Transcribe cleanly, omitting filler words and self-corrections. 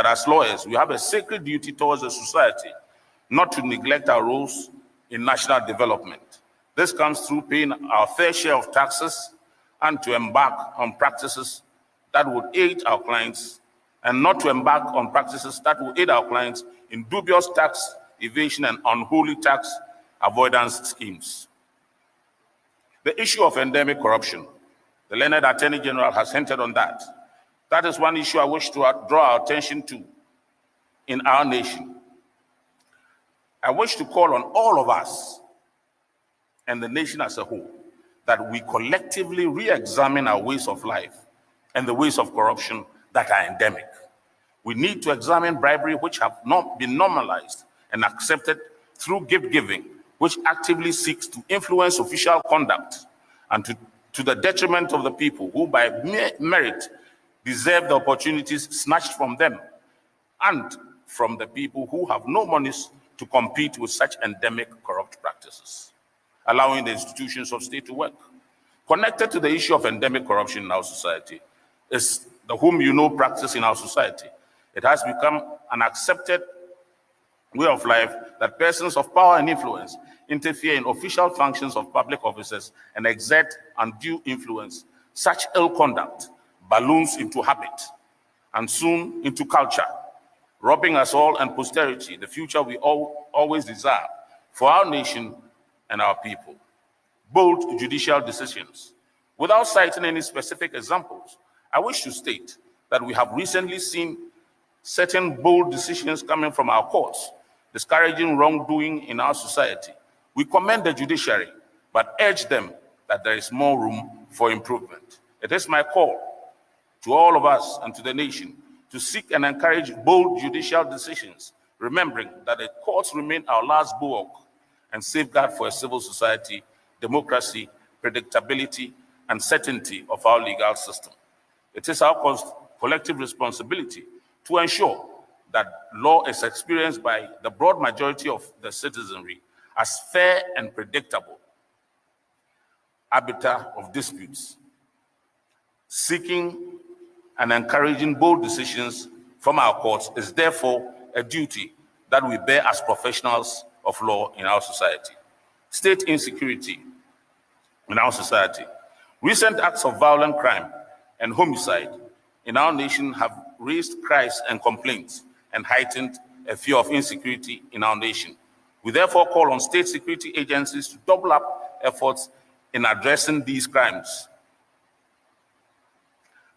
as lawyers, we have a sacred duty towards the society not to neglect our roles in national development. This comes through paying our fair share of taxes and to embark on practices that would aid our clients, and not to embark on practices that will aid our clients in dubious tax evasion and unholy tax avoidance schemes. The issue of endemic corruption, the learned Attorney General has hinted on that. That is one issue I wish to draw our attention to in our nation. I wish to call on all of us and the nation as a whole that we collectively re-examine our ways of life and the ways of corruption that are endemic. We need to examine bribery, which have not been normalized and accepted through gift giving, which actively seeks to influence official conduct and to the detriment of the people who by merit deserve the opportunities snatched from them, and from the people who have no monies to compete with such endemic corrupt practices, allowing the institutions of state to work. Connected to the issue of endemic corruption in our society is the whom you know practice in our society. It has become an accepted way of life that persons of power and influence interfere in official functions of public offices and exert undue influence. Such ill conduct balloons into habit and soon into culture, robbing us all and posterity the future we always desire for our nation and our people. Bold judicial decisions. Without citing any specific examples, I wish to state that we have recently seen certain bold decisions coming from our courts, discouraging wrongdoing in our society. We commend the judiciary, but urge them that there is more room for improvement. It is my call to all of us and to the nation to seek and encourage bold judicial decisions, remembering that the courts remain our last bulwark and safeguard for a civil society, democracy, predictability, and certainty of our legal system. It is our collective responsibility to ensure that law is experienced by the broad majority of the citizenry as fair and predictable arbiter of disputes, seeking and encouraging bold decisions from our courts is therefore a duty that we bear as professionals of law in our society. State insecurity in our society. Recent acts of violent crime and homicide in our nation have raised cries and complaints and heightened a fear of insecurity in our nation. We therefore call on state security agencies to double up efforts in addressing these crimes